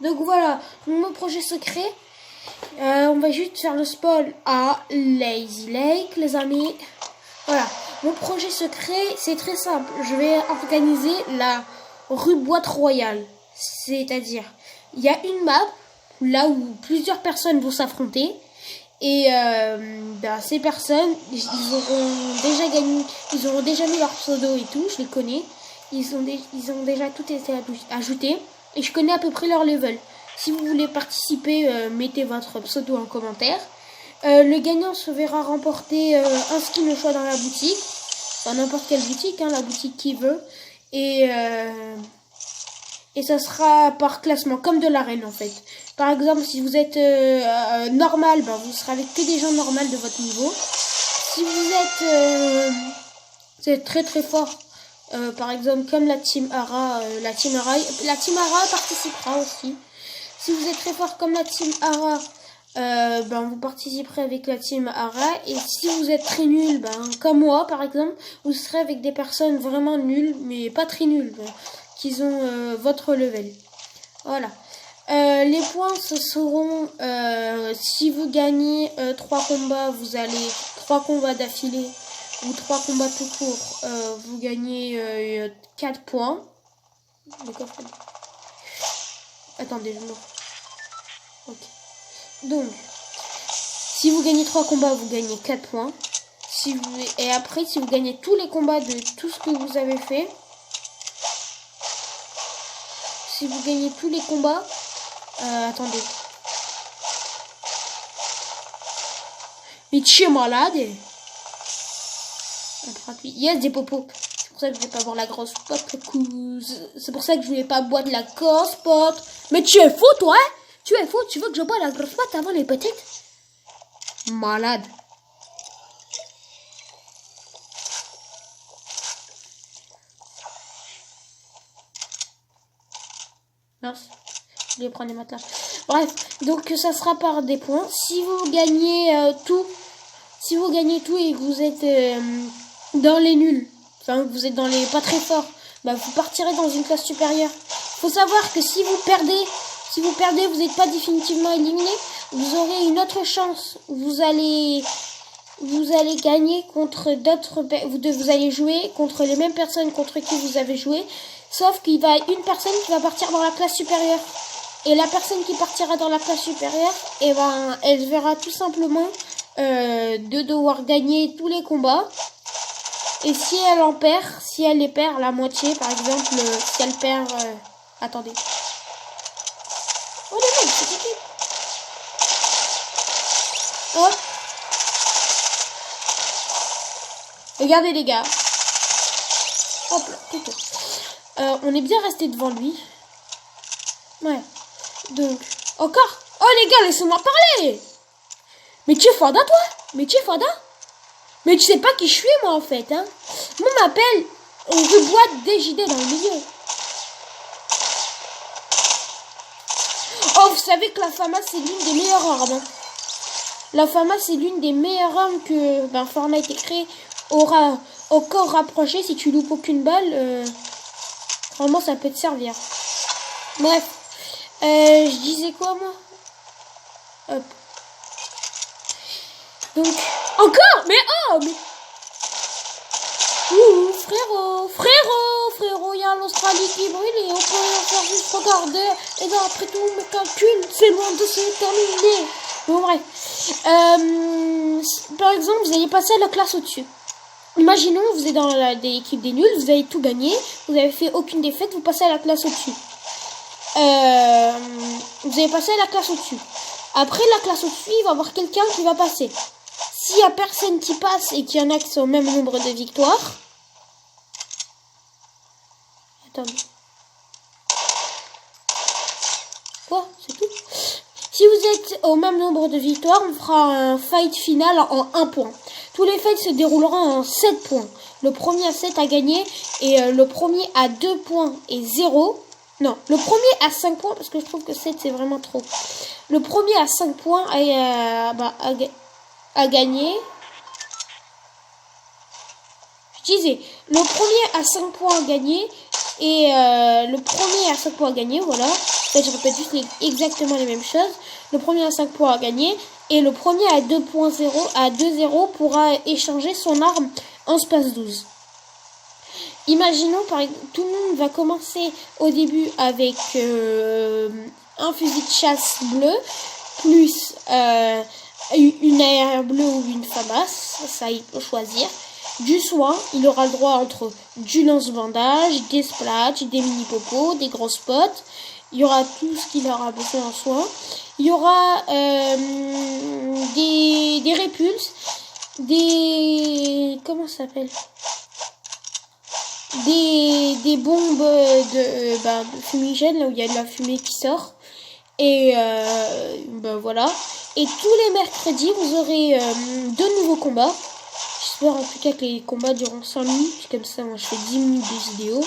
Donc voilà, mon projet secret. On va juste faire le spoil à Lazy Lake, les amis. Voilà, mon projet secret, c'est très simple. Je vais organiser la rue Boîte Royale. C'est-à-dire, il y a une map là où plusieurs personnes vont s'affronter. Et ces personnes, ils auront déjà gagné, ils auront déjà mis leur pseudo et tout, je les connais. Ils ont déjà tout été ajouté. Et je connais à peu près leur level. Si vous voulez participer, mettez votre pseudo en commentaire. Le gagnant se verra remporter un skin au choix dans la boutique. Dans n'importe quelle boutique, hein, la boutique qui veut. Et ça sera par classement, comme de l'arène en fait. Par exemple, si vous êtes normal, ben, vous serez avec que des gens normaux de votre niveau. Si vous êtes très très fort, par exemple comme la Team Ara, la Team Ara participera aussi. Si vous êtes très fort comme la Team Ara, vous participerez avec la Team Ara. Et si vous êtes très nul, comme moi par exemple, vous serez avec des personnes vraiment nulles, mais pas très nulles, qui ont votre level. Voilà. Les points, ce seront, si vous gagnez 3 combats, vous allez 3 combats d'affilée, ou 3 combats tout court, vous gagnez 4 points. Attendez, je me... Ok. Donc, si vous gagnez 3 combats, vous gagnez 4 points. Et après, si vous gagnez tous les combats de tout ce que vous avez fait, si vous gagnez tous les combats, attendez. Mais tu es malade. Yes, des popos. C'est pour ça que je vais pas boire la grosse pote. C'est pour ça que je voulais pas boire de la grosse pote. Mais tu es fou, toi, hein? Tu es fou, tu veux que je bois la grosse pote avant les petites? Malade. Mince. Je vais prendre les matelas. Bref, donc ça sera par des points. Si vous gagnez tout, et que vous êtes dans les nuls, enfin que vous êtes dans les pas très forts, vous partirez dans une classe supérieure. Faut savoir que si vous perdez, vous n'êtes pas définitivement éliminé, vous aurez une autre chance. Vous allez gagner contre d'autres, vous allez jouer contre les mêmes personnes contre qui vous avez joué, sauf qu'il va une personne qui va partir dans la classe supérieure. Et la personne qui partira dans la classe supérieure, elle verra tout simplement de devoir gagner tous les combats. Et si elle les perd la moitié, par exemple, si elle perd... attendez. Oh non, c'est compliqué. Hop. Regardez les gars. Hop là, plutôt. On est bien resté devant lui. Ouais. Donc, encore. Oh les gars, laissez-moi parler. Mais tu es fada toi? Mais tu es fada? Mais tu sais pas qui je suis moi en fait, hein? Moi on m'appelle Reboîte DJD dans le milieu. Oh, vous savez que la FAMAS c'est l'une des meilleures armes. Hein. La FAMAS c'est l'une des meilleures armes que Fortnite ait créé au corps rapproché. Si tu loupes aucune balle, vraiment ça peut te servir. Bref, je disais quoi moi? Hop. Donc, encore? Mais oh mais... Ouh, frérot, il y a l'Australie qui brûle et on peut faire juste regarder. Et là, après tout, mes calculs, c'est loin de se terminer. Bon, bref. Par exemple, vous allez passer à la classe au-dessus. Imaginons, vous êtes dans l'équipe des nuls, vous avez tout gagné, vous avez fait aucune défaite, vous passez à la classe au-dessus. Vous allez passer à la classe au-dessus. Après la classe au-dessus, il va y avoir quelqu'un qui va passer. S'il n'y a personne qui passe et qu'il y en a qui sont au même nombre de victoires... Attendez. Quoi? C'est tout? Si vous êtes au même nombre de victoires, on fera un fight final en 1 point. Tous les fights se dérouleront en 7 points. Le premier à 7 a gagné et le premier à 2 points et 0. Non, le premier à 5 points parce que je trouve que 7 c'est vraiment trop. Le premier à 5 points a gagné. Je disais, le premier à 5 points a gagné Et le premier à 5 points à gagner, voilà. En fait, je répète juste exactement les mêmes choses. Le premier à 5 points à gagner. Et le premier à 2.0 à 2-0 pourra échanger son arme en space 12. Imaginons, par exemple, tout le monde va commencer au début avec un fusil de chasse bleu, plus une AR bleue ou une FAMAS, ça il peut choisir. Du soin, il aura le droit entre du lance-bandage, des splats, des mini-popos, des grosses potes. Il y aura tout ce qu'il aura besoin en soin. Il y aura des répulses, des... comment ça s'appelle ? Des bombes de fumigène, là où il y a de la fumée qui sort. Et voilà. Et tous les mercredis, vous aurez 2 nouveaux combats. J'espère en tout cas que les combats dureront 5 minutes. Comme ça, moi je fais 10 minutes de vidéo.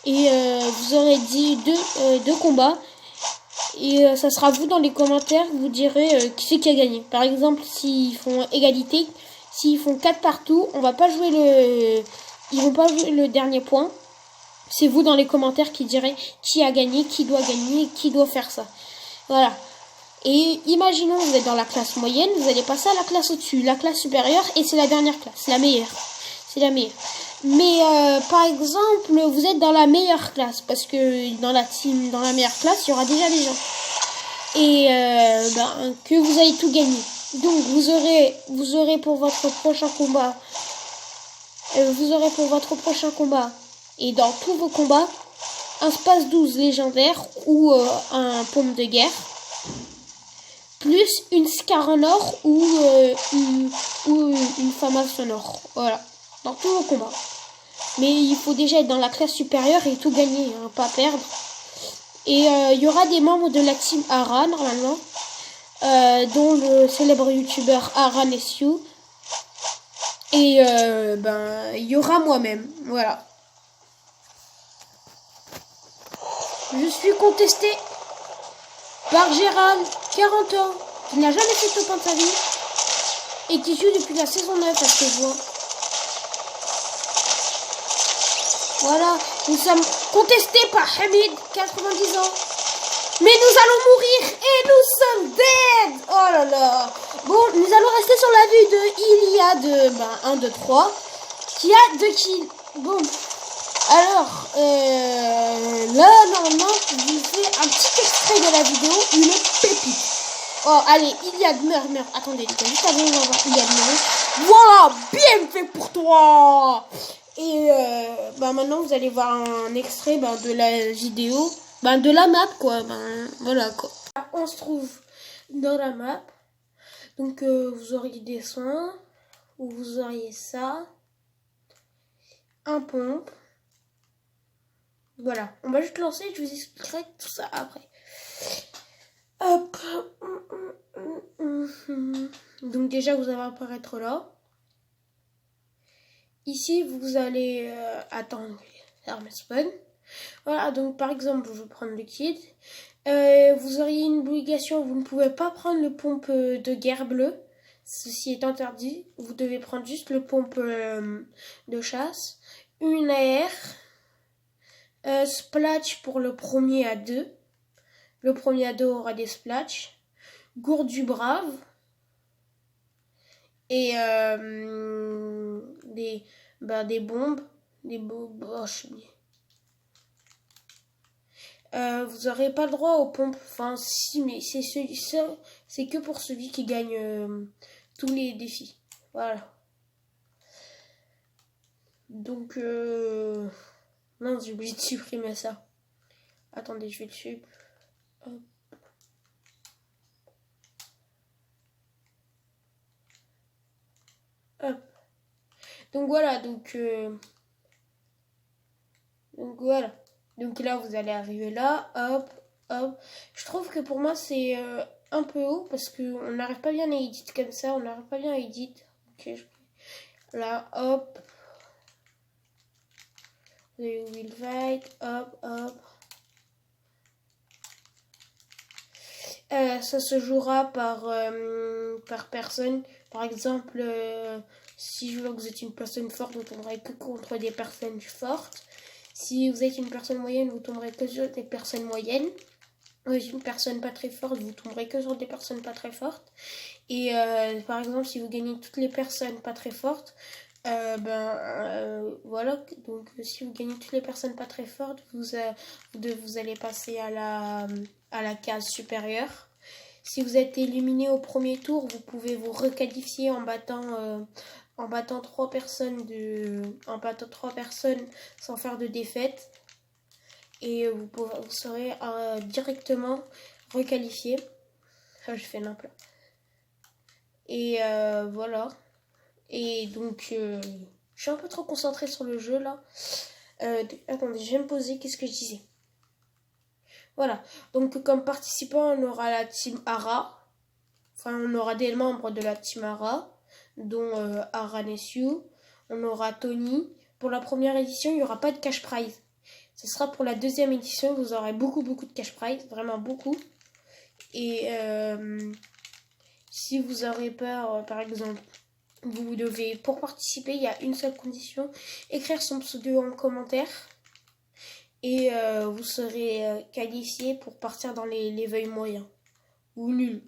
Et vous aurez dit deux combats. Et ça sera vous dans les commentaires, vous direz qui c'est qui a gagné. Par exemple, s'ils font égalité, s'ils font 4 partout, on va pas jouer ils vont pas jouer le dernier point. C'est vous dans les commentaires qui direz qui a gagné, qui doit faire ça. Voilà. Et imaginons vous êtes dans la classe moyenne, vous allez passer à la classe au-dessus, la classe supérieure, et c'est la dernière classe, la meilleure. C'est la meilleure. Mais par exemple, vous êtes dans la meilleure classe, parce que dans la meilleure classe, il y aura déjà des gens. Et que vous allez tout gagner. Donc vous aurez pour votre prochain combat, et dans tous vos combats, un space 12 légendaire ou un pompe de guerre, plus une Scar en or ou une FAMAS en or. Voilà, dans tous vos combats. Mais il faut déjà être dans la classe supérieure et tout gagner, hein, pas perdre. Et il y aura des membres de la team Ara normalement, dont le célèbre youtubeur Aran SU. Et il y aura moi-même, voilà. Je suis contesté par Gérald, 40 ans, qui n'a jamais fait top 1 de sa vie, et qui joue depuis la saison 9 à ce que je vois. Voilà, nous sommes contestés par Hamid, 90 ans. Mais nous allons mourir et nous sommes dead. Oh là là. Bon, nous allons rester sur la vue de Iliad 1, 2, 3, qui a 2 kills. Bon, alors, là, normalement, je vous fais un petit extrait de la vidéo, une pépite. Oh, allez, Iliad, meurs. Attendez, les gars, juste avant, on va voir Iliad mourir. Voilà, bien fait pour toi. Et maintenant, vous allez voir un extrait de la vidéo, de la map, quoi. Voilà, quoi. On se trouve dans la map. Donc, vous auriez des soins, ou vous auriez ça, un pompe. Voilà, on va juste lancer, je vous expliquerai tout ça après. Hop. Donc déjà, vous allez apparaître là. Ici, vous allez attendre l'arme spawn. Voilà, donc par exemple, je vais prendre le kit. Vous auriez une obligation, vous ne pouvez pas prendre le pompe de guerre bleu. Ceci est interdit. Vous devez prendre juste le pompe de chasse. Une AR. Splash pour le premier à 2. Le premier à 2 aura des splash. Gourde du brave. Et des bombes. Vous n'aurez pas le droit aux pompes. Enfin, si, mais c'est que pour celui qui gagne tous les défis. Voilà. Donc, non, j'ai oublié de supprimer ça. Attendez, je vais le supprimer. Hop. Hop. Donc voilà, donc voilà. Donc là, vous allez arriver là, hop, hop. Je trouve que pour moi, c'est un peu haut parce qu'on n'arrive pas bien à edit comme ça. On n'arrive pas bien à edit. Ok, là, hop. Will fight, hop, hop. Ça se jouera par personne. Par exemple, si je vois que vous êtes une personne forte, vous tomberez que contre des personnes fortes. Si vous êtes une personne moyenne, vous tomberez que sur des personnes moyennes. Une personne pas très forte, vous tomberez que sur des personnes pas très fortes. Et par exemple, si vous gagnez toutes les personnes pas très fortes, voilà. Donc si vous gagnez toutes les personnes pas très fortes, vous allez passer à la case supérieure. Si vous êtes éliminé au premier tour, vous pouvez vous requalifier en battant 3 personnes sans faire de défaite. Et vous serez directement requalifié. Je fais n'importe. Et voilà. Et donc, je suis un peu trop concentrée sur le jeu là. Attendez, je vais me poser. Qu'est-ce que je disais? Voilà. Donc, comme participant, on aura la team Ara. Enfin, on aura des membres de la team Ara, dont Ara Nessu. On aura Tony. Pour la première édition, il n'y aura pas de cash prize. Ce sera pour la deuxième édition, vous aurez beaucoup de cash prize, vraiment beaucoup. Et si vous aurez peur, par exemple, vous devez, pour participer, il y a une seule condition, écrire son pseudo en commentaire. Et vous serez qualifié pour partir dans les levels moyens ou nuls.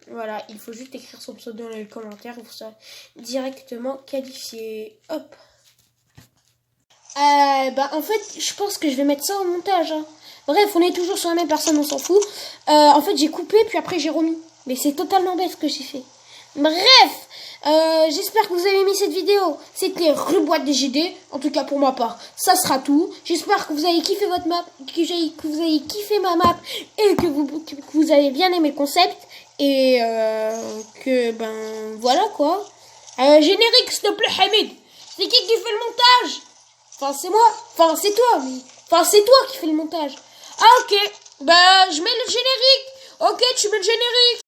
Voilà, il faut juste écrire son pseudo dans les commentaires, vous serez directement qualifié. Hop. En fait, je pense que je vais mettre ça au montage. Hein. Bref, on est toujours sur la même personne, on s'en fout. En fait, j'ai coupé, puis après j'ai remis. Mais c'est totalement bête ce que j'ai fait. Bref, j'espère que vous avez aimé cette vidéo. C'était Reboîte des GD, en tout cas pour ma part. Ça sera tout. J'espère que vous avez kiffé votre map, que vous avez kiffé ma map et que vous avez bien aimé le concept. Et voilà quoi. Générique, s'il te plaît, Hamid. C'est qui fait le montage? Enfin, c'est moi. Enfin, c'est toi, mais... Enfin, c'est toi qui fais le montage. Ah, ok. Je mets le générique. Ok, tu mets le générique.